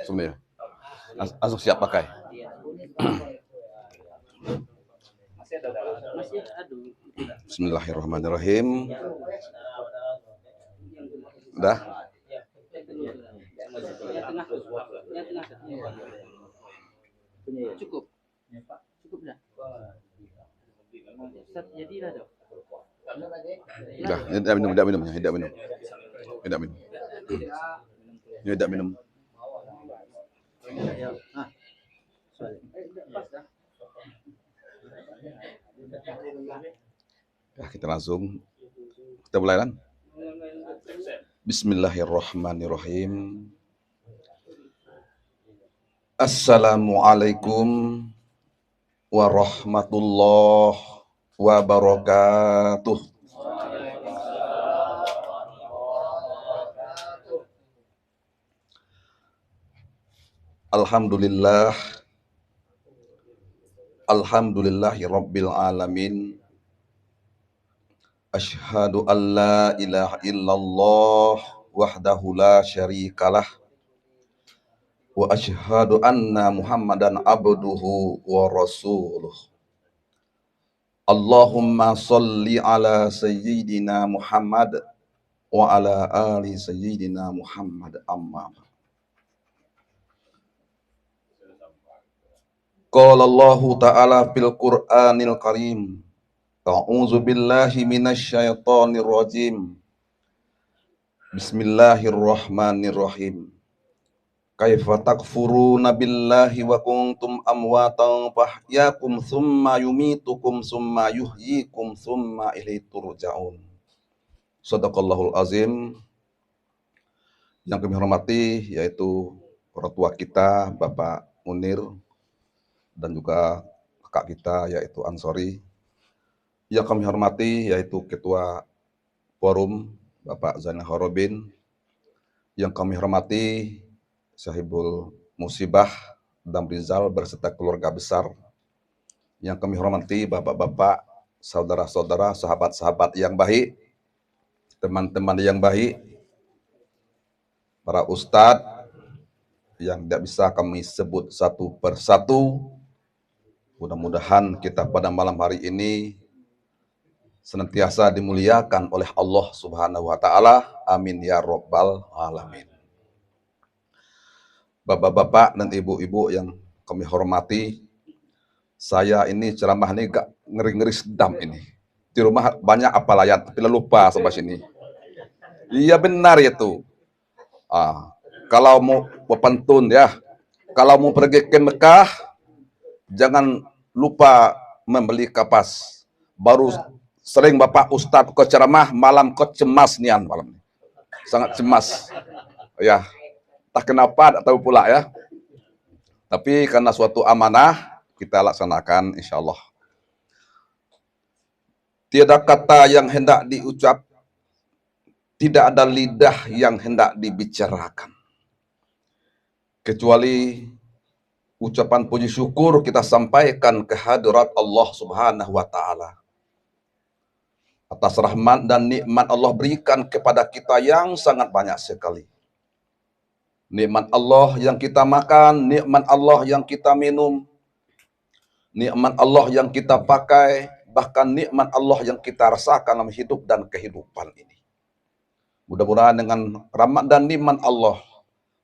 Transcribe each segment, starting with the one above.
sebenarnya. Langsung siap pakai. Bismillahirrahmanirrahim. Udah? Cukup dah. Jadilah dong. Udah, tidak minum. Tidak minum. Ya, kita mulai kan? Bismillahirrahmanirrahim. Assalamualaikum warahmatullahi wabarakatuh. Alhamdulillahi rabbil alamin. Asyhadu an la ilaha illallah wahdahu la syarikalah wa asyhadu anna Muhammadan abduhu wa rasuluh. Allahumma sholli ala sayyidina Muhammad wa ala ali sayyidina Muhammad amma. Qala Allah ta'ala fil Qur'anil Karim. A'udzu billahi minasy syaithanir rajim. Bismillahirrahmanirrahim. Kaifa takfuruna billahi wa kuntum amwatan fahyakum thumma yumitukum thumma yuhyikum thumma ilaihi turja'un. Shadaqallahul azim. Yang kami hormati yaitu orang tua kita, Bapak Munir, dan juga kakak kita yaitu Ansori. Yang kami hormati yaitu Ketua Forum Bapak Zainal Horobin. Yang kami hormati Sahibul Musibah Damrizal berserta keluarga besar. Yang kami hormati bapak-bapak, saudara-saudara, sahabat-sahabat yang baik, teman-teman yang baik, para ustadz yang tidak bisa kami sebut satu persatu. Mudah-mudahan kita pada malam hari ini senantiasa dimuliakan oleh Allah Subhanahu wa Ta'ala. Amin ya Rabbal Alamin. Bapak-bapak dan ibu-ibu yang kami hormati, saya ini ceramah ini gak ngeri-ngeri sedam ini. Di rumah banyak apalayat, tapi lupa sampai sini. Iya benar itu. Kalau mau pantun ya, kalau mau pergi ke Mekah, jangan lupa membeli kapas. Baru sering Bapak Ustadz ke ceramah, malam kok cemas nian malam. Sangat cemas. Ya, tak kenapa, tak tahu pula ya. Tapi karena suatu amanah, kita laksanakan insya Allah. Tiada kata yang hendak diucap, tidak ada lidah yang hendak dibicarakan. Kecuali ucapan puji syukur kita sampaikan ke hadirat Allah Subhanahu wa Ta'ala atas rahmat dan nikmat Allah berikan kepada kita yang sangat banyak sekali. Nikmat Allah yang kita makan, nikmat Allah yang kita minum, nikmat Allah yang kita pakai, bahkan nikmat Allah yang kita rasakan dalam hidup dan kehidupan ini. Mudah-mudahan dengan rahmat dan nikmat Allah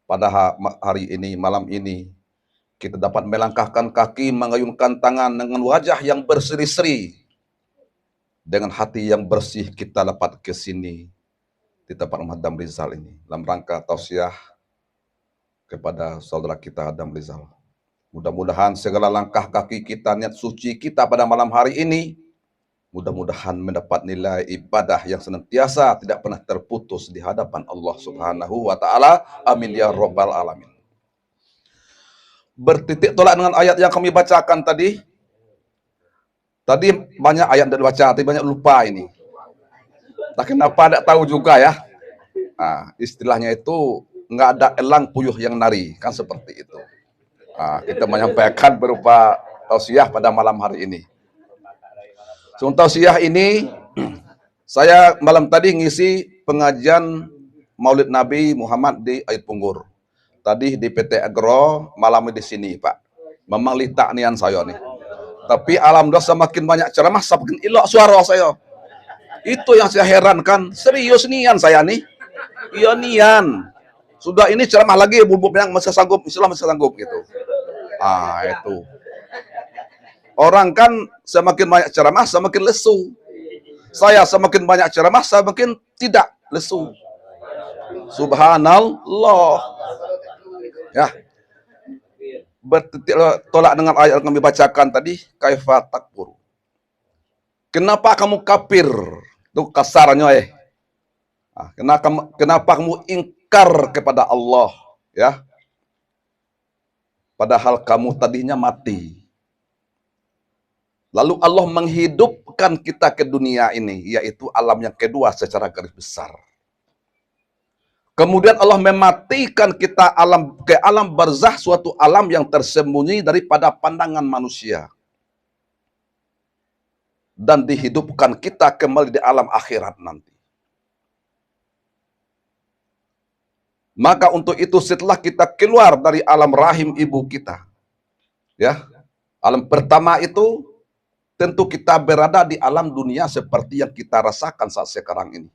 pada hari ini, malam ini, kita dapat melangkahkan kaki, mengayunkan tangan dengan wajah yang berseri-seri. Dengan hati yang bersih kita dapat ke sini di tempat Muhammad Damrizal ini. Dalam rangka tausiah kepada saudara kita Damrizal. Mudah-mudahan segala langkah kaki kita, niat suci kita pada malam hari ini, mudah-mudahan mendapat nilai ibadah yang senantiasa tidak pernah terputus di hadapan Allah Subhanahu wa Ta'ala. Amin ya Rabbal Alamin. Bertitik tolak dengan ayat yang kami bacakan tadi. Tadi banyak ayat yang dibaca, tapi banyak lupa ini. Tak kenapa, tidak tahu juga ya. Istilahnya itu nggak ada elang puyuh yang nari, kan seperti itu. Kita menyampaikan berupa tausiah pada malam hari ini. Sebelum tausiah ini, saya malam tadi ngisi pengajian Maulid Nabi Muhammad di Ait Punggur. Tadi di PT Agro, malam di sini, Pak. Memang litak nian saya nih. Tapi alhamdulillah semakin banyak ceramah, semakin ilok suara saya. Itu yang saya herankan. Serius nian saya nih. Iya nian. Sudah ini ceramah lagi, bubuk yang masih sanggup, Islam masih sanggup gitu. Ah, itu. Orang kan semakin banyak ceramah, semakin lesu. Saya semakin banyak ceramah, semakin tidak lesu. Subhanallah. Ya. Bertolak dengan ayat yang kami bacakan tadi, kaifa takfur. Kenapa kamu kafir? Itu kasarnya kenapa kamu ingkar kepada Allah, ya? Padahal kamu tadinya mati. Lalu Allah menghidupkan kita ke dunia ini, yaitu alam yang kedua secara garis besar. Kemudian Allah mematikan kita ke alam barzah, suatu alam yang tersembunyi daripada pandangan manusia. Dan dihidupkan kita kembali di alam akhirat nanti. Maka untuk itu setelah kita keluar dari alam rahim ibu kita, ya, alam pertama itu tentu kita berada di alam dunia seperti yang kita rasakan saat sekarang ini.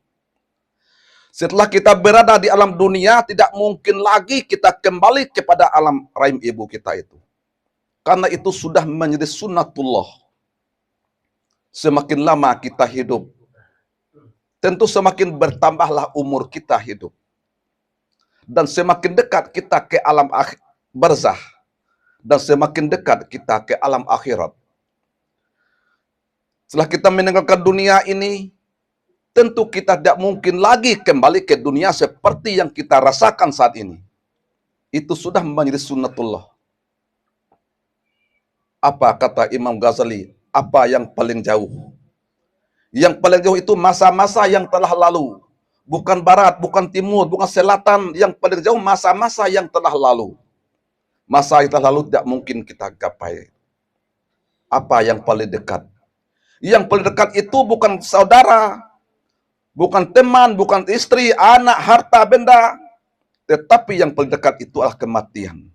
Setelah kita berada di alam dunia, tidak mungkin lagi kita kembali kepada alam rahim ibu kita itu. Karena itu sudah menjadi sunnatullah. Semakin lama kita hidup, tentu semakin bertambahlah umur kita hidup. Dan semakin dekat kita ke alam barzah. Dan semakin dekat kita ke alam akhirat. Setelah kita meninggalkan dunia ini, tentu kita tidak mungkin lagi kembali ke dunia seperti yang kita rasakan saat ini. Itu sudah menjadi sunnatullah. Apa kata Imam Ghazali? Apa yang paling jauh? Yang paling jauh itu masa-masa yang telah lalu. Bukan barat, bukan timur, bukan selatan. Yang paling jauh masa-masa yang telah lalu. Masa yang telah lalu tidak mungkin kita gapai. Apa yang paling dekat? Yang paling dekat itu bukan saudara, bukan teman, bukan istri, anak, harta, benda. Tetapi yang paling dekat itu adalah kematian.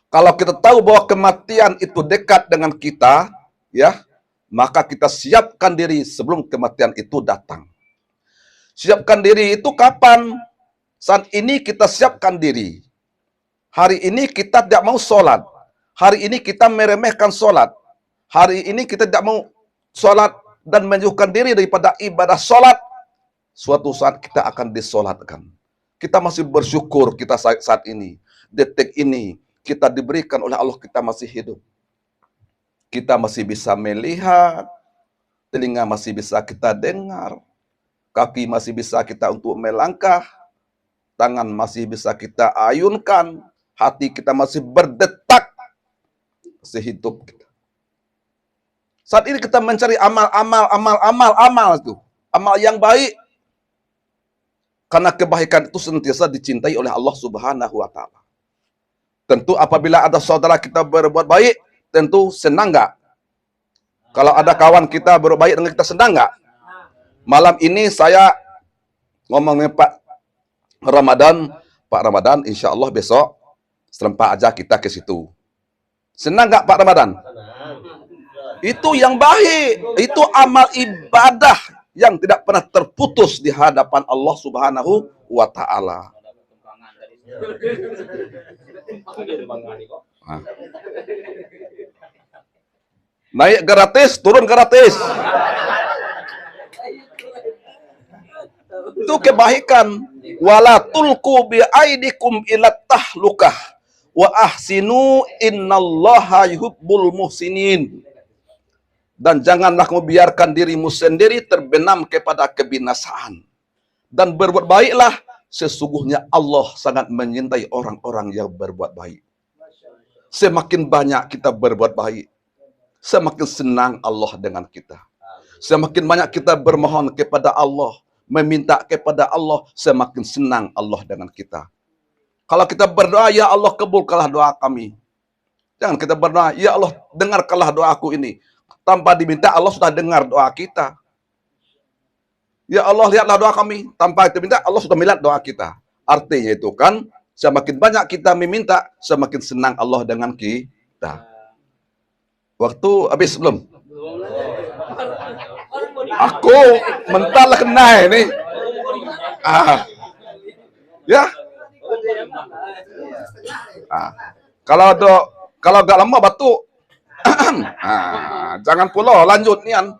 Kalau kita tahu bahwa kematian itu dekat dengan kita, ya, maka kita siapkan diri sebelum kematian itu datang. Siapkan diri itu kapan? Saat ini kita siapkan diri. Hari ini kita tidak mau sholat. Hari ini kita meremehkan sholat. Hari ini kita tidak mau sholat dan menjauhkan diri daripada ibadah sholat. Suatu saat kita akan disolatkan. Kita masih bersyukur kita saat ini. Detik ini kita diberikan oleh Allah, kita masih hidup. Kita masih bisa melihat, telinga masih bisa kita dengar, kaki masih bisa kita untuk melangkah, tangan masih bisa kita ayunkan, hati kita masih berdetak, masih hidup kita. Saat ini kita mencari amal itu, amal yang baik. Karena kebaikan itu senantiasa dicintai oleh Allah Subhanahu wa Ta'ala. Tentu apabila ada saudara kita berbuat baik, tentu senang nggak? Kalau ada kawan kita berbuat baik dengan kita, senang nggak? Malam ini saya ngomongnya Pak Ramadan, insya Allah besok serempak aja kita ke situ. Senang nggak Pak Ramadan? Itu yang baik, itu amal ibadah yang tidak pernah terputus di hadapan Allah Subhanahu wa Ta'ala. Nah. Naik gratis, turun gratis. Itu kebaikan. Wala tulqu bi aidikum ila tahlukah wa ahsinu innallaha yuhibbul muhsinin. Dan janganlah kamu biarkan dirimu sendiri terbenam kepada kebinasaan. Dan berbuat baiklah, sesungguhnya Allah sangat menyintai orang-orang yang berbuat baik. Semakin banyak kita berbuat baik, semakin senang Allah dengan kita. Semakin banyak kita bermohon kepada Allah, meminta kepada Allah, semakin senang Allah dengan kita. Kalau kita berdoa, ya Allah kabulkanlah doa kami. Jangan kita berdoa, ya Allah dengarkanlah doaku ini. Tanpa diminta, Allah sudah dengar doa kita. Ya Allah lihatlah doa kami. Tanpa diminta, Allah sudah melihat doa kita. Artinya itu kan, Semakin banyak kita meminta, semakin senang Allah dengan kita. Waktu habis belum? Aku mental kena ini. Ya. Kalau gak lama batuk. Jangan pula lanjut nian.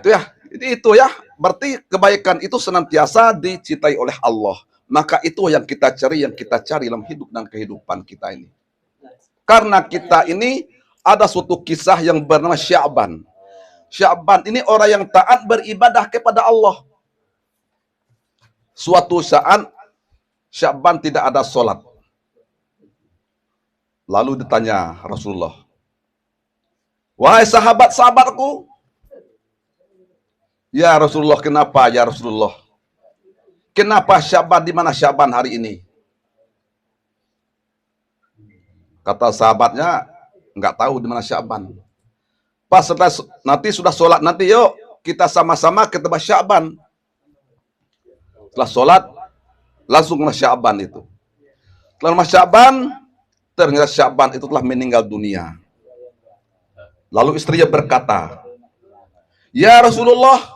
Itu ya. Itu ya. Berarti kebaikan itu senantiasa dicintai oleh Allah. Maka itu yang kita cari dalam hidup dan kehidupan kita ini. Karena kita ini ada suatu kisah yang bernama Sya'ban. Sya'ban ini orang yang taat beribadah kepada Allah. Suatu saat Sya'ban tidak ada sholat. Lalu ditanya Rasulullah, wahai sahabat-sahabatku, ya Rasulullah, kenapa ya Rasulullah? Kenapa Sya'ban, di mana Sya'ban hari ini? Kata sahabatnya, nggak tahu di mana Sya'ban. Pas setelah nanti sudah sholat, nanti yuk kita sama-sama ke tempat Sya'ban. Setelah sholat, langsung ke Sya'ban itu. Setelah Sya'ban, ternyata Sya'ban itu telah meninggal dunia. Lalu istrinya berkata, ya Rasulullah,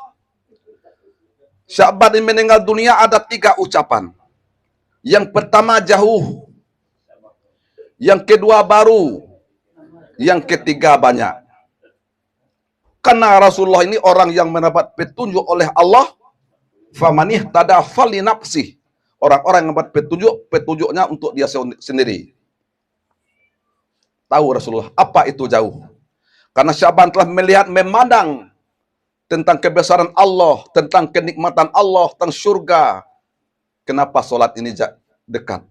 Sya'ban ini meninggal dunia ada 3 ucapan. Yang pertama jauh, yang kedua baru, yang ketiga banyak. Karena Rasulullah ini orang yang mendapat petunjuk oleh Allah, famanih tada fali nafsih. Orang-orang yang mendapat petunjuknya untuk dia sendiri. Tahu Rasulullah apa itu jauh? Karena Sya'ban telah melihat, memandang tentang kebesaran Allah, tentang kenikmatan Allah, tentang surga. Kenapa sholat ini dekat?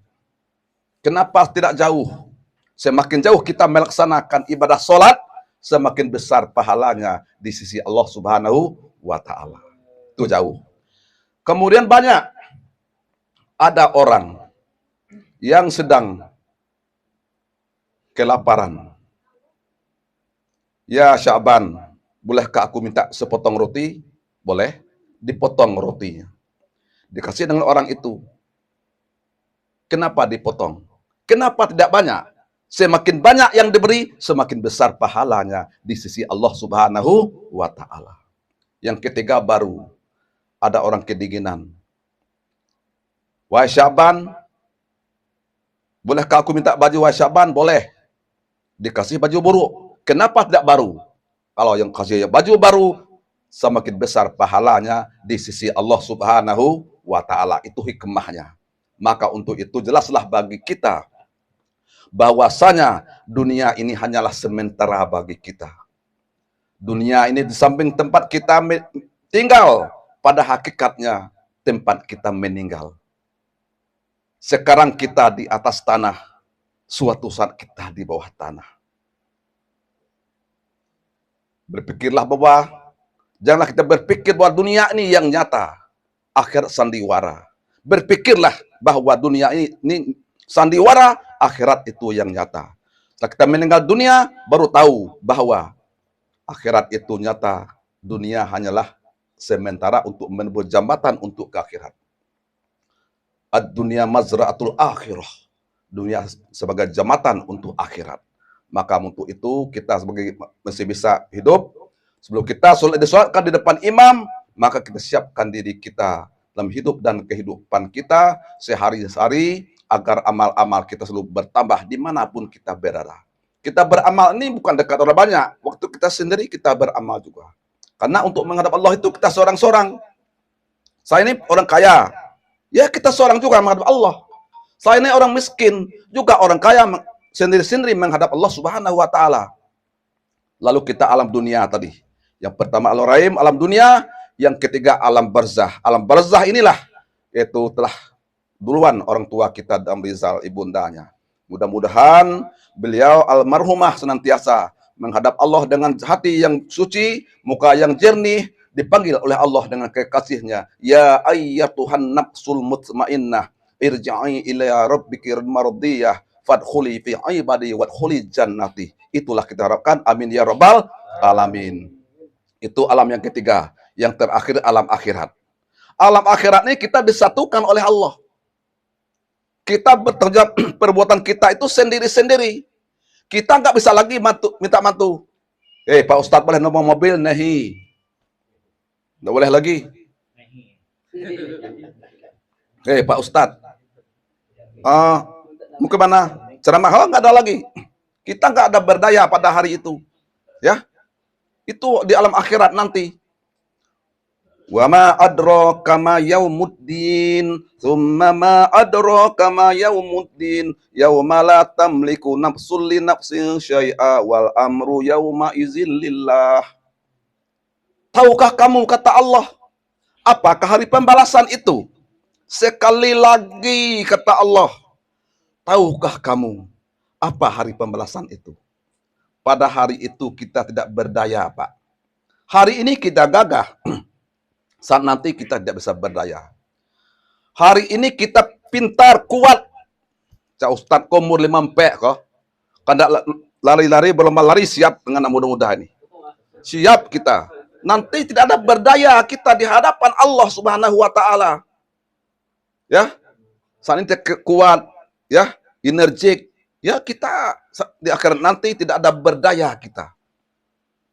Kenapa tidak jauh? Semakin jauh kita melaksanakan ibadah sholat, semakin besar pahalanya di sisi Allah Subhanahu wa Ta'ala. Itu jauh. Kemudian banyak. Ada orang yang sedang kelaparan. Ya Sya'ban, bolehkah aku minta sepotong roti? Boleh. Dipotong rotinya. Dikasih dengan orang itu. Kenapa dipotong? Kenapa tidak banyak? Semakin banyak yang diberi, semakin besar pahalanya di sisi Allah Subhanahu wa Ta'ala. Yang ketiga baru, ada orang kedinginan. Wahai Sya'ban, bolehkah aku minta baju wahai Sya'ban? Boleh. Dikasih baju buruk. Kenapa tidak baru? Kalau yang kasih baju baru, semakin besar pahalanya di sisi Allah Subhanahu wa Ta'ala. Itu hikmahnya. Maka untuk itu jelaslah bagi kita bahwasanya dunia ini hanyalah sementara bagi kita. Dunia ini di samping tempat kita tinggal, pada hakikatnya tempat kita meninggal. Sekarang kita di atas tanah, suatu saat kita di bawah tanah. Berpikirlah bahwa, janganlah kita berpikir bahwa dunia ini yang nyata, akhirat sandiwara. Berpikirlah bahwa dunia ini sandiwara, akhirat itu yang nyata. Setelah kita meninggal dunia, baru tahu bahwa akhirat itu nyata. Dunia hanyalah sementara untuk menempuh jambatan untuk ke akhirat. Ad-dunya mazra'atul akhirah. Dunia sebagai jambatan untuk akhirat. Maka untuk itu kita sebagai masih bisa hidup, sebelum kita disolatkan di depan imam, maka kita siapkan diri kita dalam hidup dan kehidupan kita sehari-hari, agar amal-amal kita selalu bertambah dimanapun kita berada. Kita beramal ini bukan dekat orang banyak. Waktu kita sendiri kita beramal juga. Karena untuk menghadap Allah itu kita seorang-seorang. Saya ini orang kaya. Ya kita seorang juga menghadap Allah. Saya ini orang miskin. Juga orang kaya sendiri-sendiri menghadap Allah Subhanahu wa Ta'ala. Lalu kita alam dunia tadi. Yang pertama alam rahim, alam dunia. Yang ketiga alam barzah. Alam barzah inilah yaitu telah duluan orang tua kita dan Rizal ibundanya. Mudah-mudahan beliau almarhumah senantiasa menghadap Allah dengan hati yang suci, muka yang jernih, dipanggil oleh Allah dengan kekasihnya. Ya ayyatuhan nafsul mutmainnah, irja'i ila rabbiki mardiyah, fadkhuli fi ibadi wadkhuli jannati. Itulah kita harapkan. Amin ya rabbal alamin. Itu alam yang ketiga. Yang terakhir alam akhirat. Alam akhirat ini kita disatukan oleh Allah. Kita bertanggung perbuatan kita itu sendiri-sendiri. Kita nggak bisa lagi minta mantu. Pak Ustadz boleh nombor mobil? Nahi. Nggak boleh lagi. Pak Ustadz. Mau ke mana? Ceramah? Nggak ada lagi. Kita nggak ada berdaya pada hari itu. Ya, itu di alam akhirat nanti. Wa ma adraka ma yaumuddin, tsumma ma adraka ma yaumuddin, yauma la tamliku nafsun li nafsin syai'a wal amru yauma idzil lillah. Tahukah kamu, kata Allah, apakah hari pembalasan itu? Sekali lagi kata Allah, tahukah kamu apa hari pembalasan itu? Pada hari itu kita tidak berdaya, Pak. Hari ini kita gagah. Saat nanti kita tidak bisa berdaya. Hari ini kita pintar, kuat. Cak Ustadz umur 5 empek kok. Kada lari-lari, belum lari, siap dengan mudah-mudahan ini. Siap kita. Nanti tidak ada berdaya kita di hadapan Allah Subhanahu wa taala. Ya. Saat ini kuat, ya, energik. Ya, kita di akhirat nanti tidak ada berdaya kita.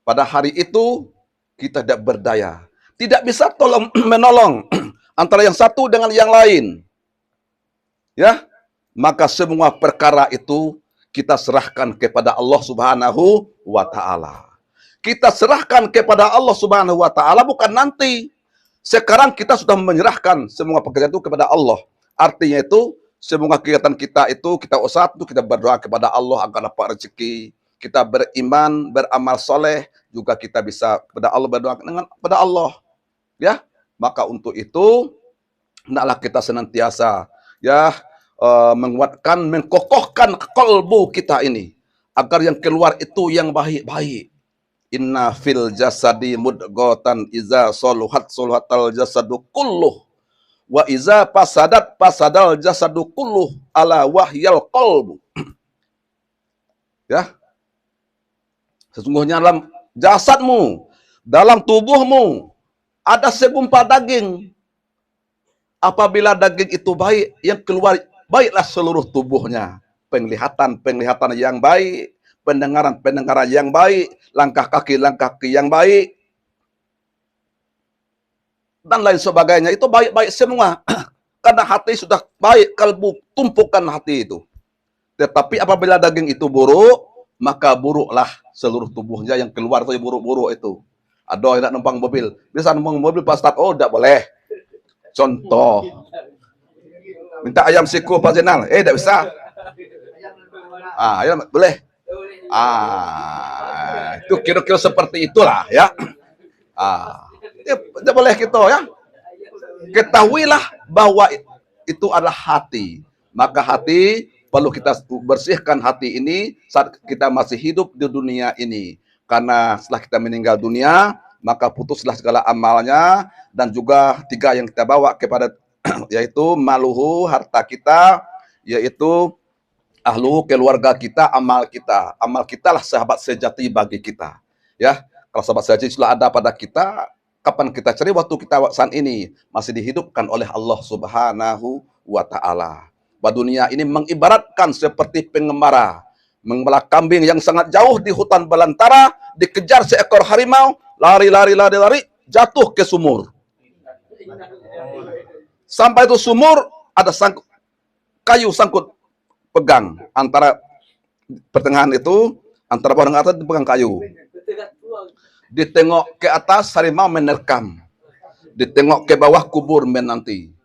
Pada hari itu kita tidak berdaya. Tidak bisa tolong menolong antara yang satu dengan yang lain. Ya, maka semua perkara itu kita serahkan kepada Allah Subhanahu wa taala. Kita serahkan kepada Allah Subhanahu wa taala bukan nanti. Sekarang kita sudah menyerahkan semua pekerjaan itu kepada Allah. Artinya itu semua kegiatan kita itu kita usaha itu kita berdoa kepada Allah agar dapat rezeki. Kita beriman, beramal soleh, juga kita bisa kepada Allah berdoa dengan kepada Allah. Ya, maka untuk itu hendaklah kita senantiasa ya menguatkan, mengkokohkan kalbu kita ini agar yang keluar itu yang baik-baik. Inna fil jasadi mudghatan iza soluhat soluhatal jasadu kulluh wa iza pasadat pasadal jasadu kulluh ala wahyal qalbu. Ya, sesungguhnya dalam jasadmu, dalam tubuhmu ada segumpal daging. Apabila daging itu baik, yang keluar baiklah seluruh tubuhnya. Penglihatan yang baik, pendengaran yang baik, langkah kaki yang baik, dan lain sebagainya. Itu baik-baik semua. Karena hati sudah baik, kalbu, tumpukan hati itu. Tetapi apabila daging itu buruk, maka buruklah seluruh tubuhnya, yang keluar itu buruk-buruk itu. Ada yang nak numpang mobil. Bisa numpang mobil Pak Ustadz, oh tidak boleh. Contoh. Minta ayam siku Pak Zainal, tidak bisa. Ya boleh. Itu kira-kira seperti itulah ya. Tidak boleh gitu ya. Ketahuilah bahwa itu adalah hati. Maka hati perlu kita bersihkan hati ini saat kita masih hidup di dunia ini. Karena setelah kita meninggal dunia, maka putuslah segala amalnya, dan juga 3 yang kita bawa kepada yaitu maluhu, harta kita, yaitu ahlu, keluarga kita, amal kita. Amal kita lah sahabat sejati bagi kita. Ya, kalau sahabat sejati sudah ada pada kita, kapan kita cari? Waktu kita saat ini masih dihidupkan oleh Allah Subhanahu wa taala. Bahwa dunia ini mengibaratkan seperti pengembara mengembala kambing yang sangat jauh di hutan belantara, dikejar seekor harimau, lari, jatuh ke sumur. Sampai itu sumur, ada kayu sangkut pegang antara pertengahan itu, antara bawah dengan atas dipegang kayu. Ditengok ke atas, harimau menerkam. Ditengok ke bawah, kubur menanti.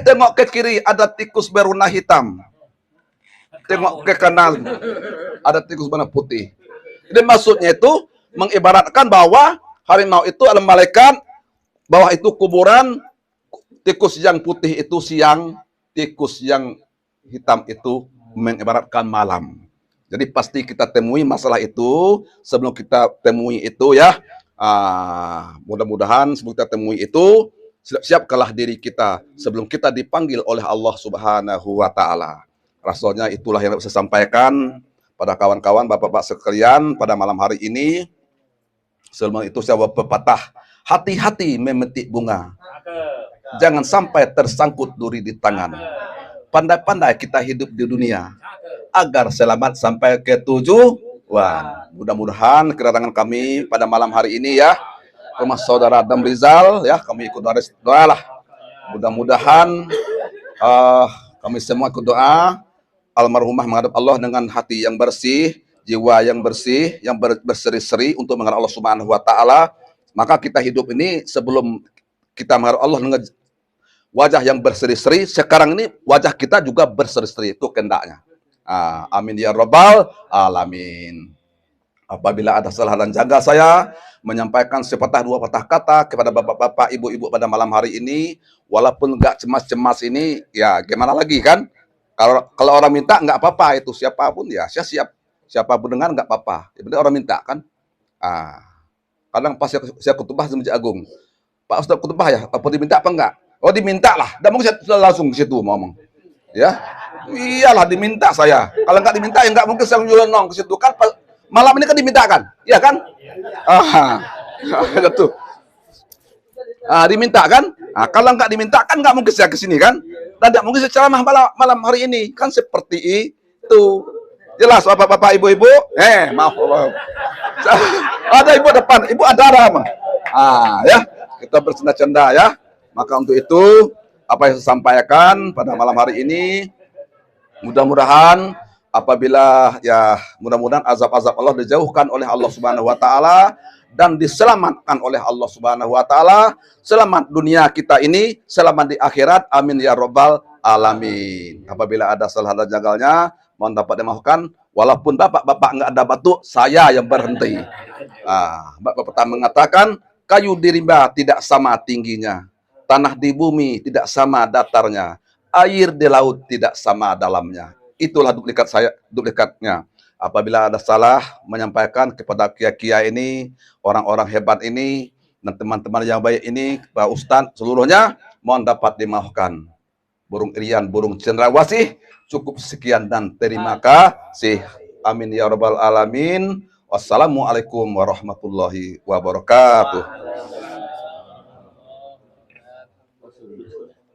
Tengok ke kiri, ada tikus berwarna hitam. Tengok ke kanan, ada tikus berwarna putih. Jadi maksudnya itu mengibaratkan bahwa harimau itu adalah malaikat, bawah itu kuburan, tikus yang putih itu siang, tikus yang hitam itu mengibaratkan malam. Jadi pasti kita temui masalah itu sebelum kita temui itu ya. Mudah-mudahan sebelum kita temui itu, siapkanlah diri kita sebelum kita dipanggil oleh Allah Subhanahu wa taala. Rasanya itulah yang saya sampaikan pada kawan-kawan, bapak-bapak sekalian pada malam hari ini. Sebelum itu saya pepatah, hati-hati memetik bunga. Jangan sampai tersangkut duri di tangan. Pandai-pandai kita hidup di dunia agar selamat sampai ke tujuan. Mudah-mudahan kedatangan kami pada malam hari ini ya, rumah saudara Adam Rizal ya, kami ikut doa lah. Mudah-mudahan kami semua ikut doa almarhumah menghadap Allah dengan hati yang bersih, jiwa yang bersih, yang berseri-seri untuk menghadap Allah Subhanahu wa taala. Maka kita hidup ini sebelum kita menghadap Allah dengan wajah yang berseri-seri, sekarang ini wajah kita juga berseri-seri, itu kehendaknya. Amin ya rabbal alamin. Apabila ada salah dan jaga saya menyampaikan sepatah dua patah kata kepada bapak-bapak, ibu-ibu pada malam hari ini, walaupun nggak cemas-cemas ini, ya gimana lagi kan? Kalau orang minta nggak apa-apa, itu siapapun ya, saya siap. Siapapun dengar nggak apa-apa. Yang penting orang minta kan. Kadang pas saya khutbah di Masjid Agung, Pak Ustaz khutbah ya, apa diminta apa enggak? Oh diminta lah, dan mungkin saya langsung ke situ ngomong. Ya, iyalah diminta saya. Kalau enggak diminta ya enggak mungkin saya nyelonong ke situ kan. Malam ini kan diminta kan, iya kan? Gitu. Diminta kan? Kalau enggak diminta kan enggak mungkin saya ke sini kan? Dan enggak mungkin saya ceramah malam hari ini kan seperti itu. Jelas bapak-bapak, ibu-ibu? Maaf. Ada ibu depan, ibu ada mah. Ya, kita bercanda-canda ya. Maka untuk itu, apa yang saya sampaikan pada malam hari ini, mudah-mudahan apabila ya mudah-mudahan azab-azab Allah dijauhkan oleh Allah Subhanahu wa taala dan diselamatkan oleh Allah Subhanahu wa taala, selamat dunia kita ini, selamat di akhirat. Amin ya rabbal alamin. Apabila ada salah dan jagalnya, mohon dapat dimaafkan. Walaupun bapak-bapak nggak ada batu, saya yang berhenti. Bapak pertama mengatakan, kayu di rimba tidak sama tingginya. Tanah di bumi tidak sama datarnya, air di laut tidak sama dalamnya. Itulah duplikatnya. Apabila ada salah menyampaikan kepada kiai-kiai ini, orang-orang hebat ini, dan teman-teman yang baik ini, Pak Ustadz seluruhnya, mohon dapat dimaafkan. Burung irian, burung cendrawasih, cukup sekian dan terima kasih. Amin ya rabbal alamin. Wassalamualaikum warahmatullahi wabarakatuh.